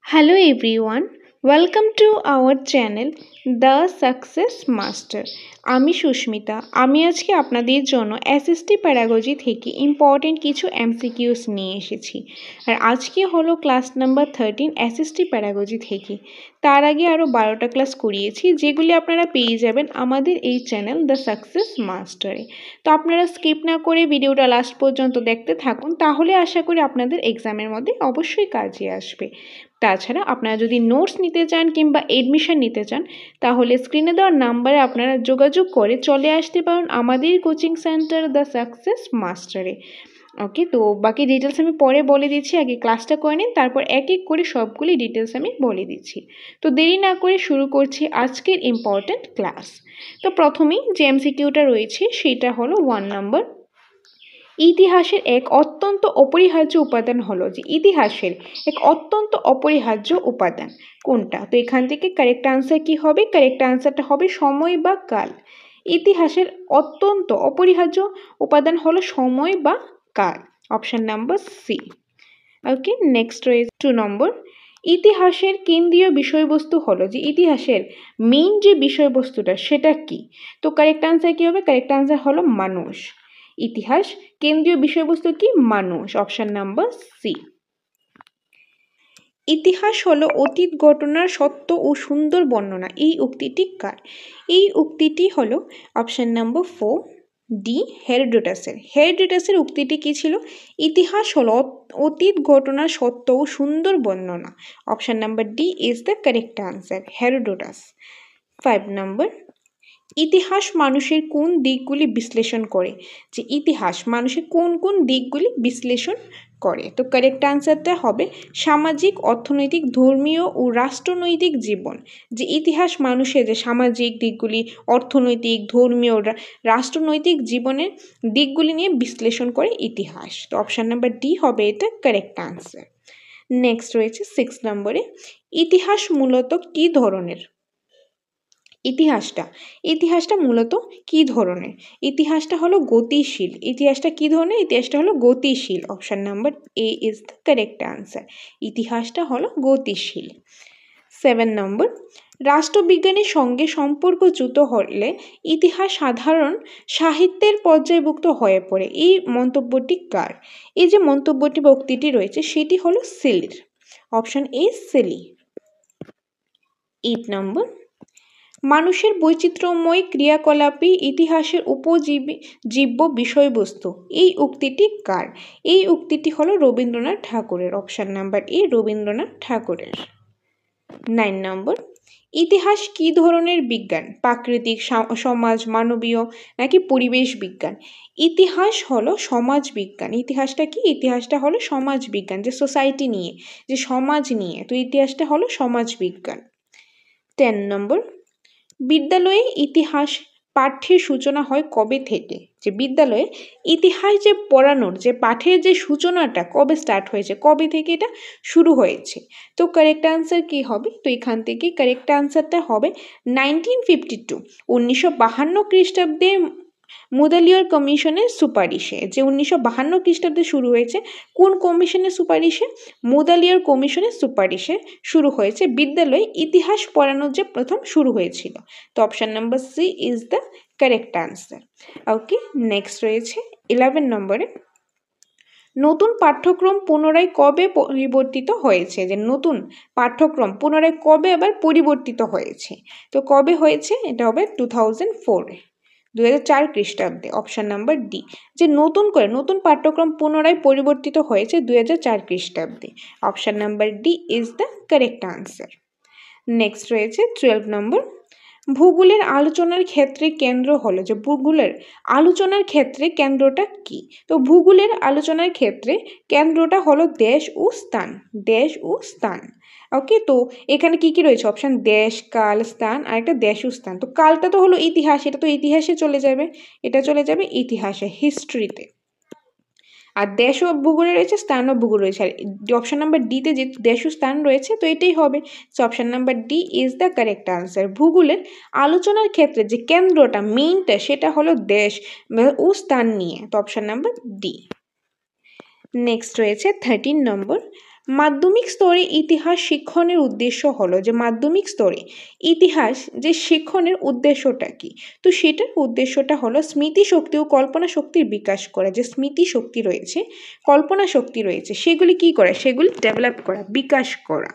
Hello everyone, welcome to our channel The Success Master. আমি সুস্মিতা। আমি আজকে আপনাদের জন্য এসএসটি প্যারাগজি থেকে ইম্পর্টেন্ট কিছু এমসিকিউস নিয়ে এসেছি। আর আজকে হলো ক্লাস নাম্বার 13 এসএসটি প্যারাগজি থেকে। তার আগে আরও 12টা ক্লাস করিয়েছি, যেগুলি আপনারা পেয়ে যাবেন আমাদের এই চ্যানেল দ্য সাকসেস মাস্টারে। তো আপনারা স্কিপ না করে ভিডিওটা লাস্ট পর্যন্ত দেখতে থাকুন, তাহলে আশা করি আপনাদের এক্সামের মধ্যে অবশ্যই কাজে আসবে। তাছাড়া আপনারা যদি নোটস নিতে চান কিংবা এডমিশন নিতে চান, তাহলে স্ক্রিনে দেওয়া নাম্বারে আপনারা যোগাযোগ করে চলে আসতে পারেন আমাদের কোচিং সেন্টার দ্য সাকসেস মাস্টারে। ওকে, তো বাকি ডিটেলস আমি পরে বলে দিচ্ছি, আগে ক্লাসটা করে নিন, তারপর এক এক করে সবগুলি ডিটেলস আমি বলে দিচ্ছি। তো দেরি না করে শুরু করছি আজকের ইম্পর্ট্যান্ট ক্লাস। তো প্রথমেই যে এমসিকিউটা রয়েছে সেটা হলো 1 নম্বর। ইতিহাসের এক অত্যন্ত অপরিহার্য উপাদান হলো, যে ইতিহাসের এক অত্যন্ত অপরিহার্য উপাদান কোনটা? তো এখান থেকে কারেক্ট আনসার কি হবে? কারেক্ট আনসারটা হবে সময় বা কাল। ইতিহাসের অত্যন্ত অপরিহার্য উপাদান হলো সময় বা কাল, অপশন নাম্বার সি। ওকে, নেক্সট রয়েছে 2 নম্বর। ইতিহাসের কেন্দ্রীয় বিষয়বস্তু হলো, যে ইতিহাসের মেইন যে বিষয়বস্তুটা সেটা কি? তো কারেক্ট আনসার কি হবে? কারেক্ট আনসার হলো মানুষ। ইতিহাস কেন্দ্রীয় বিষয়বস্তু কি? মানুষ, অপশন নাম্বার সি। ইতিহাস হলো অতীত ঘটনার সত্য ও সুন্দর বর্ণনা। এই উক্তিটি কার? এই উক্তিটি হলো অপশন নাম্বার 4 ডি, হেরোডোটাসের। হেরোডোটাসের উক্তিটি কি ছিল? ইতিহাস হলো অতীত ঘটনার সত্য ও সুন্দর বর্ণনা, option number D is the correct answer, Herodotus. 5 নম্বর। ইতিহাস মানুষের কোন দিকগুলি বিশ্লেষণ করে? যে ইতিহাস মানুষের কোন কোন দিকগুলি বিশ্লেষণ করে? তো কারেক্ট আনসারটা হবে সামাজিক, অর্থনৈতিক, ধর্মীয় ও রাষ্ট্রনৈতিক জীবন। যে ইতিহাস মানুষের যে সামাজিক দিকগুলি, অর্থনৈতিক, ধর্মীয়, রাষ্ট্রনৈতিক জীবনের দিকগুলি নিয়ে বিশ্লেষণ করে ইতিহাস। তো অপশান নাম্বার ডি হবে এটা কারেক্ট আনসার। নেক্সট রয়েছে 6 নম্বরে। ইতিহাস মূলত কী ধরনের? ইতিহাসটা মূলত কি ধরনের? ইতিহাসটা হলো গতিশীল। ইতিহাসটা কি ধরনের? ইতিহাসটা হলো গতিশীল, option number A is the correct answer. ইতিহাসটা হলো গতিশীল। 7 নম্বর। রাষ্ট্রবিজ্ঞানের সঙ্গে সম্পর্কচ্যুত হলে ইতিহাস সাধারণ সাহিত্যের পর্যায়ভুক্ত হয়ে পড়ে। এই মন্তব্যটি কার? এই যে মন্তব্যটি বা উক্তিটি রয়েছে সেটি হলো সেলির, অপশন এ সেলি। 8 নম্বর। মানুষের বৈচিত্র্যময় ক্রিয়াকলাপই ইতিহাসের উপজীব্য বিষয়বস্তু। এই উক্তিটি কার? এই উক্তিটি হলো রবীন্দ্রনাথ ঠাকুরের, অপশন নাম্বার এ রবীন্দ্রনাথ ঠাকুরের। 9 নম্বর। ইতিহাস কি ধরনের বিজ্ঞান? প্রাকৃতিক, সমাজ, মানবীয় নাকি পরিবেশ বিজ্ঞান? ইতিহাস হলো সমাজ বিজ্ঞান। ইতিহাসটা কি? ইতিহাসটা হলো সমাজ বিজ্ঞান, যে সোসাইটি নিয়ে, যে সমাজ নিয়ে। তো ইতিহাসটা হলো সমাজ বিজ্ঞান। 10 নম্বর। বিদ্যালয়ে ইতিহাস পাঠ্যের সূচনা হয় কবে থেকে? যে বিদ্যালয়ে ইতিহাস যে পড়ানোর যে পাঠের যে সূচনাটা কবে স্টার্ট হয়েছে, কবে থেকে এটা শুরু হয়েছে? তো কারেক্ট আনসার কি হবে? তো এখান থেকে কারেক্ট আনসারটা হবে 1952, 1952 খ্রিস্টাব্দে মুদালিয়ার কমিশনের সুপারিশে। যে 1952 খ্রিস্টাব্দে শুরু হয়েছে, কোন কমিশনের সুপারিশে? মুদালিয়ার কমিশনের সুপারিশে শুরু হয়েছে বিদ্যালয়ে ইতিহাস পড়ানোর যে প্রথম শুরু হয়েছিল। তো option number C is the correct answer. Okay, next রয়েছে 11 নম্বরে। নতুন পাঠ্যক্রম পুনরায় কবে পরিবর্তিত হয়েছে? যে নতুন পাঠ্যক্রম পুনরায় কবে আবার পরিবর্তিত হয়েছে? তো কবে হয়েছে? এটা হবে 2004, 2004 খ্রিস্টাব্দে, অপশন নাম্বার ডি। যে নতুন পাঠ্যক্রম পুনরায় পরিবর্তিত হয়েছে 2004 খ্রিস্টাব্দে, option number D is the correct answer. Next রয়েছে 12 নম্বর। ভূগোলের আলোচনার ক্ষেত্রে কেন্দ্র হলো, যে ভূগোলের আলোচনার ক্ষেত্রে কেন্দ্রটা কি? তো ভূগোলের আলোচনার ক্ষেত্রে কেন্দ্রটা হলো দেশ ও স্থান, দেশ ও স্থান। ওকে, তো এখানে কি কি রয়েছে? অপশন দেশ, কাল, স্থান, আর একটা দেশ ও স্থান। তো কালটা তো হলো ইতিহাস, এটা তো ইতিহাসে চলে যাবে, এটা চলে যাবে ইতিহাসে, হিস্ট্রিতে। আর দেশ ও ভূগোলে রয়েছে, স্থান ও ভূগোল রয়েছে। আর অপশন নাম্বার ডিতে যে দেশ ও স্থান রয়েছে, তো এটাই হবে। So option number D is the correct answer. ভূগোলের আলোচনার ক্ষেত্রে যে কেন্দ্রটা, মেইনটা, সেটা হলো দেশ ও স্থান নিয়ে। তো অপশন নাম্বার ডি। নেক্সট রয়েছে 13 নম্বর। মাধ্যমিক স্তরে ইতিহাস শিক্ষণের উদ্দেশ্য হলো যে মাধ্যমিক স্তরে ইতিহাস যে শিক্ষণের উদ্দেশ্যটা কি, তো সেটার উদ্দেশ্যটা হলো স্মৃতিশক্তি ও কল্পনা শক্তির বিকাশ করা। যে স্মৃতিশক্তি রয়েছে, কল্পনা শক্তি রয়েছে, সেগুলি কি করা, সেগুলি ডেভেলপ করা, বিকাশ করা।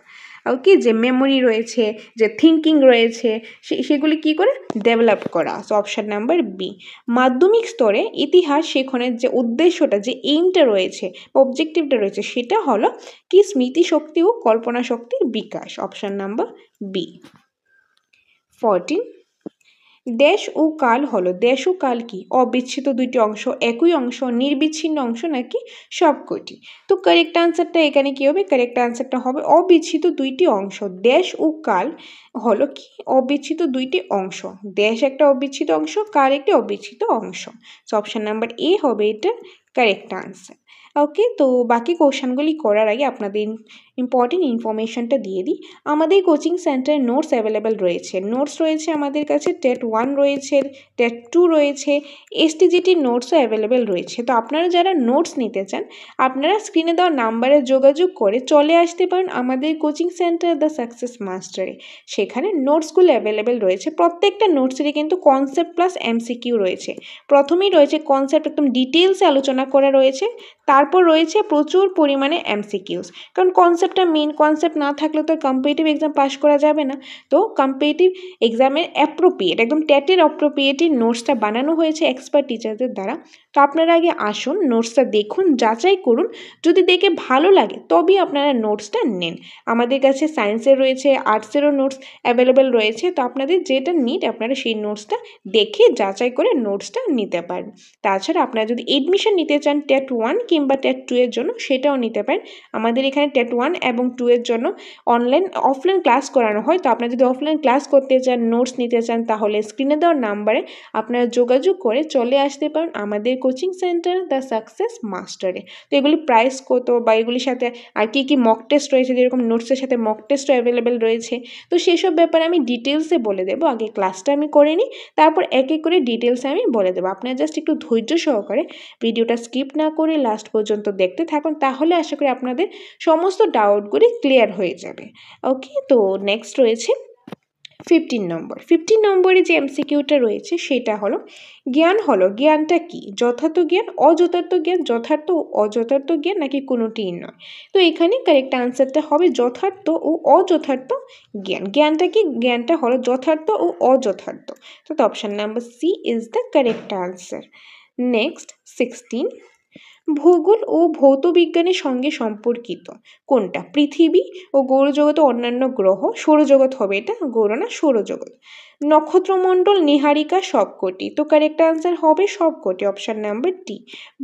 ওকে, যে মেমোরি রয়েছে, যে থিঙ্কিং রয়েছে, সেগুলি কি করে ডেভেলপ করা। So option number B. মাধ্যমিক স্তরে ইতিহাস শেখানোর যে উদ্দেশ্যটা, যে এইমটা রয়েছে, অবজেক্টিভটা রয়েছে, সেটা হলো কি স্মৃতিশক্তি ও কল্পনা শক্তির বিকাশ। Option number B. 14, দেশ ও কাল হলো, দেশ ও কাল কি অবিচ্ছেদ্য দুইটি অংশ, একই অংশ, নির্বিচ্ছিন্ন অংশ নাকি সবকটি। তো কারেক্ট আনসারটা এখানে কি হবে, কারেক্ট আনসারটা হবে অবিচ্ছেদ্য দুইটি অংশ। দেশ ও কাল হলো কি অবিচ্ছেদ্য দুইটি অংশ। দেশ একটা অবিচ্ছেদ্য অংশ, কাল একটি অবিচ্ছেদ্য অংশ। সো অপশন নাম্বার এ হবে এটা কারেক্ট আনসার। ওকে, তো বাকি কোশ্চেনগুলি করার আগে আপনাদের ইম্পর্টেন্ট ইনফরমেশনটা দিয়ে দিই। আমাদের কোচিং সেন্টারে নোটস অ্যাভেলেবেল রয়েছে। নোটস রয়েছে আমাদের কাছে, টেট 1 রয়েছে, টেট 2 রয়েছে, এসটিজিটির নোটসও অ্যাভেলেবেল রয়েছে। তো আপনারা যারা নোটস নিতে চান, আপনারা স্ক্রিনে দেওয়া নাম্বারে যোগাযোগ করে চলে আসতে পারেন আমাদের কোচিং সেন্টার দ্য সাকসেস মাস্টারে। সেখানে নোটসগুলো অ্যাভেলেবেল রয়েছে। প্রত্যেকটা নোটসেরই কিন্তু কনসেপ্ট প্লাস এমসিকিউ রয়েছে। প্রথমেই রয়েছে কনসেপ্ট, একদম ডিটেলসে আলোচনা করা রয়েছে। তারপর রয়েছে প্রচুর পরিমাণে এমসিকিউস, কারণ কনসেপ্টটা মেন, কনসেপ্ট না থাকলে তো কম্পিটিটিভ এক্সাম পাস করা যাবে না। তো কম্পিটিটিভ এক্সামের অ্যাপ্রোপ্রিয়েট, একদম টেটের অ্যাপ্রোপ্রিয়েটই নোটসটা বানানো হয়েছে এক্সপার্ট টিচারদের দ্বারা। তো আপনারা আগে আসুন, নোটসটা দেখুন, যাচাই করুন, যদি দেখে ভালো লাগে তবেই আপনারা নোটসটা নেন। আমাদের কাছে সায়েন্সের রয়েছে, আর্টসেরও নোটস অ্যাভেলেবেল রয়েছে। তো আপনাদের যেটা নিড আপনারা সেই নোটসটা দেখে যাচাই করে নোটসটা নিতে পারেন। তাছাড়া আপনারা যদি এডমিশন নিতে চান টেট 1 কিংবা টেট 2 এর জন্য, সেটাও নিতে পারেন। আমাদের এখানে টেট 1 এবং 2 এর জন্য অফলাইন ক্লাস করানো হয়। তো আপনারা যদি অফলাইন ক্লাস করতে চান, নোটস নিতে চান, তাহলে স্ক্রিনে দেওয়া নাম্বারে আপনারা যোগাযোগ করে চলে আসতে পারেন আমাদের কোচিং সেন্টার দ্য সাকসেস মাস্টারে। তো এগুলি প্রাইস কত বা এগুলির সাথে আর কি মক টেস্ট রয়েছে, যেরকম নোটসের সাথে মক টেস্টও অ্যাভেলেবেল রয়েছে। তো সেসব ব্যাপারে আমি ডিটেলসে বলে দেবো। আগে ক্লাসটা আমি করে নিই, তারপর এক এক করে ডিটেলসে আমি বলে দেবো। আপনারা জাস্ট একটু ধৈর্য সহকারে ভিডিওটা স্কিপ না করে লাস্ট পর্যন্ত দেখতে থাকুন, তাহলে আশা করি আপনাদের সমস্ত ডাউটগুলি ক্লিয়ার হয়ে যাবে। ওকে, তো নেক্সট রয়েছে 15 নম্বর। 15 নম্বরে যে এমসিকিউটা রয়েছে সেটা হলো জ্ঞান হলো, জ্ঞানটা কি, যথার্থ জ্ঞান, অযথার্থ জ্ঞান, যথার্থ ও অযথার্থ জ্ঞান নাকি কোনোটিই নয়। তো এখানে কারেক্ট আনসারটা হবে যথার্থ ও অযথার্থ জ্ঞান। জ্ঞানটা কি, জ্ঞানটা হলো যথার্থ ও অযথার্থ। তো option number C is the correct answer. Next 16, ভূগোল ও ভৌত বিজ্ঞানের সঙ্গে সম্পর্কিত কোনটা, পৃথিবী ও গৌরজগৎ ও অন্যান্য গ্রহ, সৌরজগৎ হবে এটা, গৌর না সৌরজগৎ, নক্ষত্রমণ্ডল, নীহারিকা সবকটি। তো কারেক্ট আনসার হবে সবকটি, অপশন নাম্বার ডি।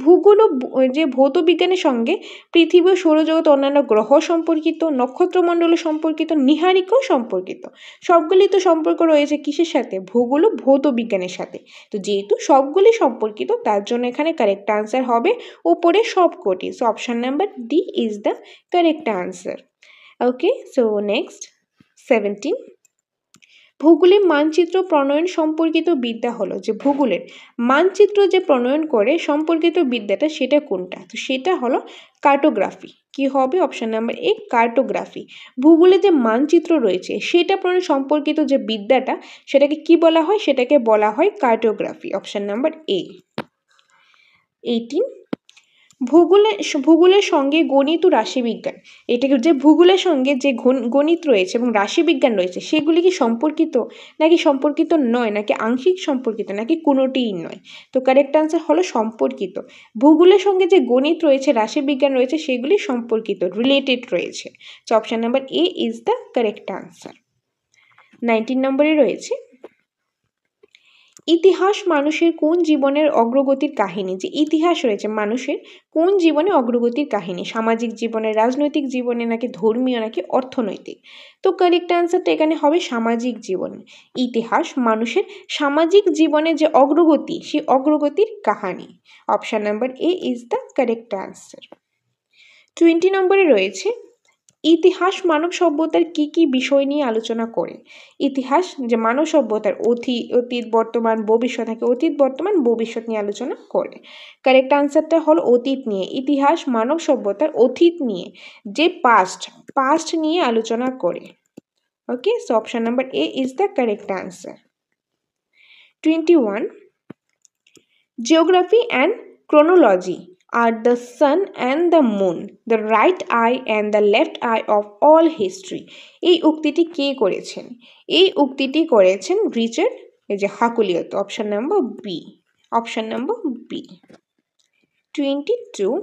ভূগোল ও যে ভৌত বিজ্ঞানের সঙ্গে পৃথিবী ও সৌরজগৎ অন্যান্য গ্রহ সম্পর্কিত, নক্ষত্রমণ্ডল সম্পর্কিত, নীহারিকাও সম্পর্কিত। সবগুলি তো সম্পর্ক রয়েছে কিসের সাথে, ভূগোল ও ভৌত বিজ্ঞানের সাথে। তো যেহেতু সবগুলি সম্পর্কিত, তার জন্য এখানে কারেক্ট আনসার হবে উপরে সবকটি। So option number D is the correct answer. Okay, so next 17, ভূগোলের মানচিত্র প্রণয়ন সম্পর্কিত বিদ্যা হলো, যে ভূগোলের মানচিত্র যে প্রণয়ন করে সম্পর্কিত বিদ্যাটা সেটা কোনটা, তো সেটা হলো কার্টোগ্রাফি। কি হবে, অপশন নাম্বার এ কার্টোগ্রাফি। ভূগোলে যে মানচিত্র রয়েছে সেটা প্রণয়ন সম্পর্কিত যে বিদ্যাটা, সেটাকে কি বলা হয়, সেটাকে বলা হয় কার্টোগ্রাফি, অপশন নাম্বার এ। 18, ভূগোলের সঙ্গে গণিত ও রাশিবিজ্ঞান, এটাকে যে ভূগোলের সঙ্গে যে গণিত রয়েছে এবং রাশিবিজ্ঞান রয়েছে সেগুলি কি সম্পর্কিত নাকি সম্পর্কিত নয়, নাকি আংশিক সম্পর্কিত, নাকি কোনোটিই নয়। তো কারেক্ট আনসার হলো সম্পর্কিত। ভূগোলের সঙ্গে যে গণিত রয়েছে, রাশিবিজ্ঞান রয়েছে, সেগুলি সম্পর্কিত, রিলেটেড রয়েছে। So option number A is the correct answer. 19 নম্বরে রয়েছে ইতিহাস মানুষের কোন জীবনের অগ্রগতির কাহিনী, যে ইতিহাস রয়েছে মানুষের কোন জীবনে অগ্রগতির কাহিনী, সামাজিক জীবনে, রাজনৈতিক জীবনে, নাকি ধর্মীয়, নাকি অর্থনৈতিক। তো কারেক্ট আনসারটা এখানে হবে সামাজিক জীবনে। ইতিহাস মানুষের সামাজিক জীবনে যে অগ্রগতি, সেই অগ্রগতির কাহিনী। Option number A is the correct answer. 20 নম্বরে রয়েছে ইতিহাস মানব সভ্যতার কি কি বিষয় নিয়ে আলোচনা করে? ইতিহাস যে মানব সভ্যতার অতীত বর্তমান ভবিষ্যৎ থাকে, অতীত বর্তমান ভবিষ্যৎ নিয়ে আলোচনা করে। কারেক্ট আনসারটা হলো অতীত নিয়ে। ইতিহাস মানব সভ্যতার অতীত নিয়ে, যে পাস্ট নিয়ে আলোচনা করে। Okay, so option number A is the correct answer. 21. Geography and chronology are the sun and the moon, the right eye and the left eye of all history. এই উক্তিটি কে করেছেন? এই উক্তিটি করেছেন Richard Hakluyt. Option number B. Option number B. 22.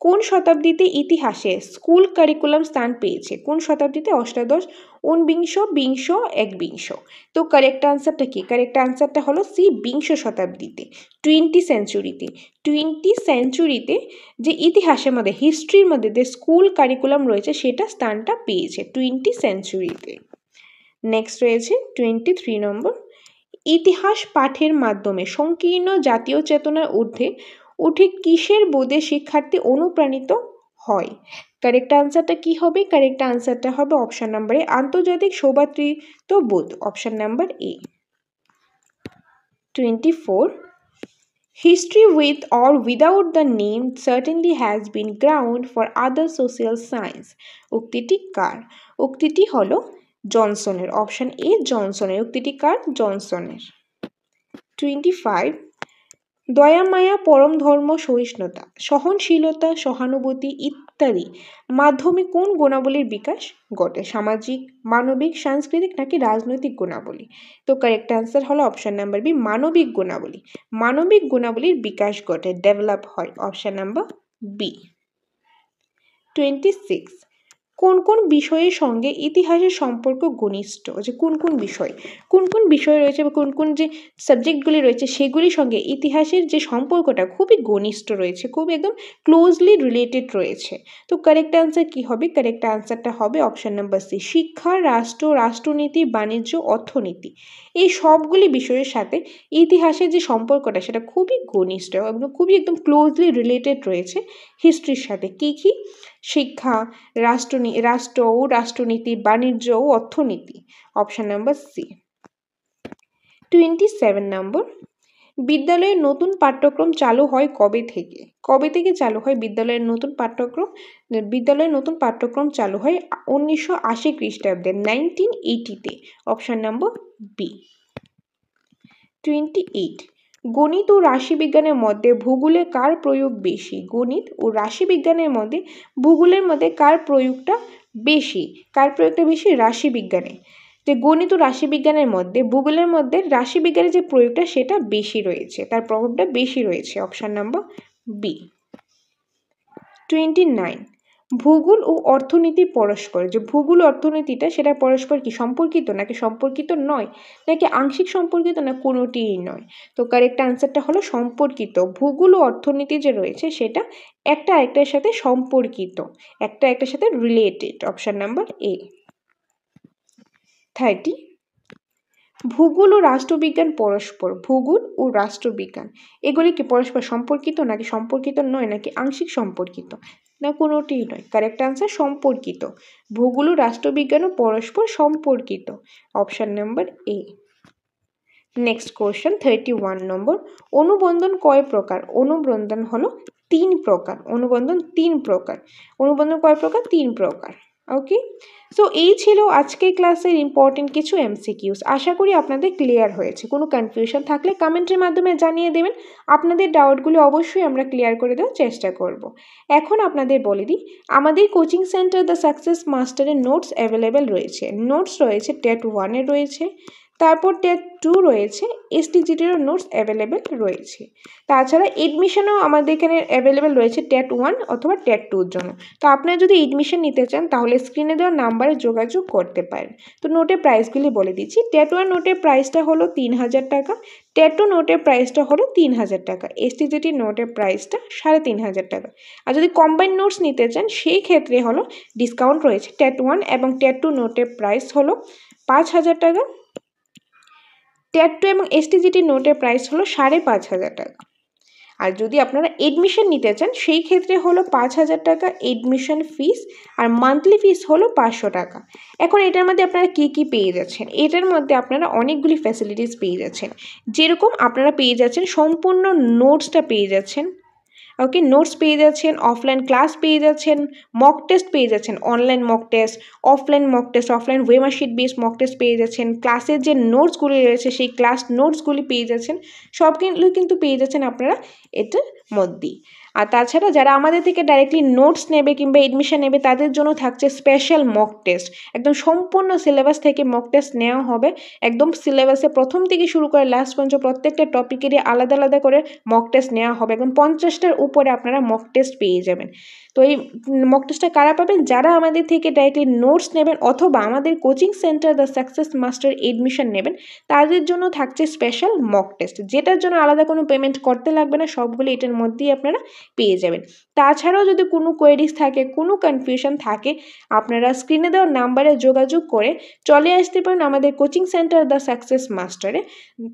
কোন শতাব্দীতে ইতিহাসে school curriculum স্থান পেয়েছে? কোন শতাব্দীতে? অষ্টাদশ, ঊনবিংশ, বিংশ, একবিংশ। তো কারেক্ট আনসারটা কি? কারেক্ট আনসারটা হলো সি, বিংশ শতাব্দীতে, 20 সেঞ্চুরিতে। 20 সেঞ্চুরিতে যে ইতিহাসের মধ্যে, হিস্ট্রির মধ্যে যে স্কুল কারিকুলাম রয়েছে সেটা স্থানটা পেয়েছে 20 সেঞ্চুরিতে। নেক্সট রয়েছে 23 নম্বর। ইতিহাস পাঠের মাধ্যমে সংকীর্ণ জাতীয় চেতনার উঠে কিসের বোধে শিক্ষার্থী অনুপ্রাণিত হয়? কারেক্ট আনসারটা কি হবে? কারেক্ট আনসারটা হবে অপশন নাম্বার এ, আন্তর্জাতিক সৌভ্রাতৃত্ববোধ। Option number A. 24. History with or without the name certainly has been ground for other social science. উক্তিটি কার? উক্তিটি হলো জনসনের। Option A, জনসনের। উক্তিটি কার? জনসনের। 25. দয়া মায়া পরম ধর্ম সহিষ্ণুতা সহনশীলতা সহানুভূতি ইত্যাদি মাধ্যমে কোন গুণাবলীর বিকাশ ঘটে? সামাজিক, মানবিক, সাংস্কৃতিক নাকি রাজনৈতিক গুণাবলী? তো কারেক্ট আনসার হলো অপশন নাম্বার বি, মানবিক গুণাবলী। মানবিক গুণাবলীর বিকাশ ঘটে, ডেভেলপ হয়। Option number B. 26. কোন কোন বিষয়ের সঙ্গে ইতিহাসের সম্পর্ক ঘনিষ্ঠ? যে কোন কোন বিষয় রয়েছে বা কোন কোন যে সাবজেক্টগুলি রয়েছে সেগুলির সঙ্গে ইতিহাসের যে সম্পর্কটা খুবই ঘনিষ্ঠ রয়েছে, খুব একদম ক্লোজলি রিলেটেড রয়েছে। তো কারেক্ট আনসার কি হবে? কারেক্ট আনসারটা হবে অপশন নাম্বার সি, শিক্ষা, রাষ্ট্রনীতি, বাণিজ্য, অর্থনীতি। এই সবগুলি বিষয়ের সাথে ইতিহাসের যে সম্পর্কটা সেটা খুবই ঘনিষ্ঠ এবং খুবই একদম ক্লোজলি রিলেটেড রয়েছে হিস্ট্রির সাথে। কি কি? শিক্ষা, রাষ্ট্রনীতি, বাণিজ্য ও অর্থনীতি। Option number C. 27 নম্বর। বিদ্যালয়ের নতুন পাঠ্যক্রম চালু হয় কবে থেকে? কবে থেকে চালু হয় বিদ্যালয়ের নতুন পাঠ্যক্রম? বিদ্যালয়ের নতুন পাঠ্যক্রম চালু হয় 1980 খ্রিস্টাব্দে, 1980-তে। Option number B. 28. গণিত ও রাশিবিজ্ঞানের মধ্যে ভূগোলে কার প্রয়োগ বেশি? গণিত ও রাশিবিজ্ঞানের মধ্যে ভূগোলের মধ্যে কার প্রয়োগটা বেশি? কার প্রয়োগটা বেশি? রাশিবিজ্ঞানে। যে গণিত ও রাশিবিজ্ঞানের মধ্যে ভূগোলের মধ্যে রাশিবিজ্ঞানের যে প্রয়োগটা সেটা বেশি রয়েছে, তার প্রভাবটা বেশি রয়েছে। Option number B. 29. ভূগোল ও অর্থনীতি পরস্পর, যে ভূগোল অর্থনীতিটা সেটা পরস্পর কি সম্পর্কিত নাকি সম্পর্কিত নয়, নাকি আংশিক সম্পর্কিত, না কোনোটিই নয়? তো কারেক্ট আনসারটা হলো সম্পর্কিত। ভূগোল ও অর্থনীতি যে রয়েছে সেটা একটা আরেকটার সাথে সম্পর্কিত, একটা একটার সাথে রিলেটেড। অপশন নাম্বার এ। 30. ভূগোল ও রাষ্ট্রবিজ্ঞান পরস্পর, ভূগোল ও রাষ্ট্রবিজ্ঞান এগুলি কি পরস্পর সম্পর্কিত নাকি সম্পর্কিত নয়, নাকি আংশিক সম্পর্কিত, না কোনোটিই নয়? কারেক্ট আনসার সম্পর্কিত। ভূগোল ও রাষ্ট্রবিজ্ঞানও পরস্পর সম্পর্কিত। অপশন নাম্বার এ। নেক্সট কোশ্চেন 31 নম্বর। অনুবন্ধন কয় প্রকার? অনুবন্ধন হলো 3 প্রকার। অনুবন্ধন 3 প্রকার। অনুবন্ধন কয় প্রকার? 3 প্রকার। ওকে, সো এই ছিল আজকের ক্লাসের ইম্পর্টেন্ট কিছু এমসিকিউস। আশা করি আপনাদের ক্লিয়ার হয়েছে। কোনো কনফিউশন থাকলে কমেন্টের মাধ্যমে জানিয়ে দেবেন। আপনাদের ডাউটগুলো অবশ্যই আমরা ক্লিয়ার করে দেওয়ার চেষ্টা করব। এখন আপনাদের বলে দিই, আমাদের কোচিং সেন্টার দ্য সাকসেস মাস্টারের নোটস অ্যাভেলেবেল রয়েছে। নোটস রয়েছে টেট 1-এর রয়েছে, তারপর টেট 2 রয়েছে, এসটিজিটিরও নোটস অ্যাভেলেবেল রয়েছে। তাছাড়া এডমিশনও আমাদের এখানে অ্যাভেলেবেল রয়েছে টেট 1 অথবা টেট 2-র জন্য। তো আপনারা যদি এডমিশন নিতে চান তাহলে স্ক্রিনে দেওয়া নাম্বারে যোগাযোগ করতে পারেন। তো নোটের প্রাইসগুলি বলে দিচ্ছি। টেট 1 নোটের প্রাইসটা হলো 3000 টাকা, টেট 2 নোটের প্রাইসটা হলো 3000 টাকা, এসটিজিটির নোটের প্রাইসটা 3500 টাকা। আর যদি কম্বাইন্ড নোটস নিতে চান সেই ক্ষেত্রে হলো ডিসকাউন্ট রয়েছে। টেট 1 এবং টেট 2 নোটের প্রাইস হলো 5000 টাকা, টেট 2 এবং এসটিজিটি নোটের প্রাইস হলো 5500 টাকা। আর যদি আপনারা এডমিশন নিতে চান সেই ক্ষেত্রে হলো 5,000 টাকা এডমিশন ফিস, আর মান্থলি ফিস হলো 500 টাকা। এখন এটার মধ্যে আপনারা কী কী পেয়ে যাচ্ছেন? এটার মধ্যে আপনারা অনেকগুলি ফ্যাসিলিটিস পেয়ে যাচ্ছেন, যেরকম আপনারা পেয়ে যাচ্ছেন সম্পূর্ণ নোটসটা পেয়ে যাচ্ছেন, ওকে, নোটস পেয়ে যাচ্ছেন, অফলাইন ক্লাস পেয়ে যাচ্ছেন, মক টেস্ট পেয়ে যাচ্ছেন, online mock test, offline OMR sheet based mock test পেয়ে যাচ্ছেন, ক্লাসের যে নোটসগুলি রয়েছে সেই ক্লাস নোটসগুলি পেয়ে যাচ্ছেন, সবগুলো কিন্তু পেয়ে যাচ্ছেন আপনারা এটার মধ্যেই। আর তাছাড়া যারা আমাদের থেকে ডাইরেক্টলি নোটস নেবে কিংবা এডমিশন নেবে তাদের জন্য থাকছে স্পেশাল মক টেস্ট, একদম সম্পূর্ণ সিলেবাস থেকে মক টেস্ট নেওয়া হবে, একদম সিলেবাসে প্রথম থেকে শুরু করে লাস্ট পর্যন্ত প্রত্যেকটা টপিকেরই আলাদা আলাদা করে মক টেস্ট নেওয়া হবে, এবং 50টার উপরে আপনারা মক টেস্ট পেয়ে যাবেন। তো এই মক টেস্টটা কারা পাবেন? যারা আমাদের থেকে ডাইরেক্টলি নোটস নেবেন অথবা আমাদের coaching centre the success master admission নেবেন, তাদের জন্য থাকছে স্পেশাল মক টেস্ট, যেটার জন্য আলাদা কোনো পেমেন্ট করতে লাগবে না, সবগুলো এটার মধ্যেই আপনারা পেয়ে যাবেন। তাছাড়াও যদি কোনো কোয়েরিজ থাকে, কোনো কনফিউশন থাকে, আপনারা স্ক্রিনে দেওয়া নাম্বারে যোগাযোগ করে চলে আসতে পারেন আমাদের কোচিং সেন্টার দ্য সাকসেস মাস্টারে,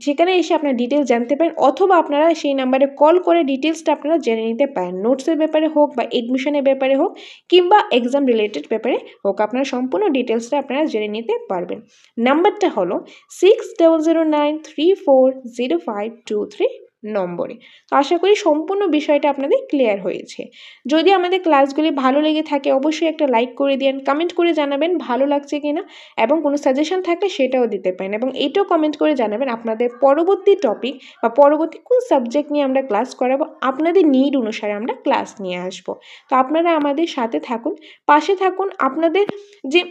সেখানে এসে আপনারা ডিটেলস জানতে পারেন, অথবা আপনারা সেই নাম্বারে কল করে ডিটেলসটা আপনারা জেনে নিতে পারেন, নোটসের ব্যাপারে হোক বা এডমিশনের ব্যাপারে হোক কিংবা এক্সাম রিলেটেড ব্যাপারে হোক, আপনারা সম্পূর্ণ ডিটেলসটা আপনারা জেনে নিতে পারবেন। নাম্বারটা হলো 6009340523 নম্বরে। তো আশা করি সম্পূর্ণ বিষয়টা আপনাদের ক্লিয়ার হয়েছে। যদি আমাদের ক্লাসগুলি ভালো লেগে থাকে অবশ্যই একটা লাইক করে দিন, কমেন্ট করে জানাবেন ভালো লাগছে কিনা, এবং কোনো সাজেশন থাকলে সেটাও দিতে পারেন, এবং এটাও কমেন্ট করে জানাবেন আপনাদের পরবর্তী টপিক বা পরবর্তী কোন সাবজেক্ট নিয়ে আমরা ক্লাস করাবো, আপনাদের নিড অনুসারে আমরা ক্লাস নিয়ে আসবো। তো আপনারা আমাদের সাথে থাকুন, পাশে থাকুন, আপনাদের যে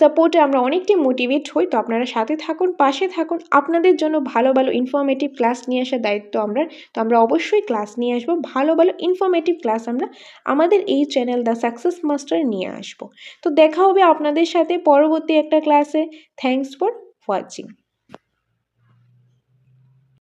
সাপোর্টে আমরা অনেকটাই মোটিভেট হই। তো আপনারা সাথে থাকুন, পাশে থাকুন, আপনাদের জন্য ভালো ভালো ইনফরমেটিভ ক্লাস নিয়ে আসার দায়িত্ব আমরা। তো আমরা অবশ্যই ক্লাস নিয়ে আসবো, ভালো ভালো ইনফরমেটিভ ক্লাস আমরা আমাদের এই চ্যানেল দ্য সাকসেস মাস্টার নিয়ে আসবো। তো দেখা হবে আপনাদের সাথে পরবর্তী একটা ক্লাসে। Thanks for watching.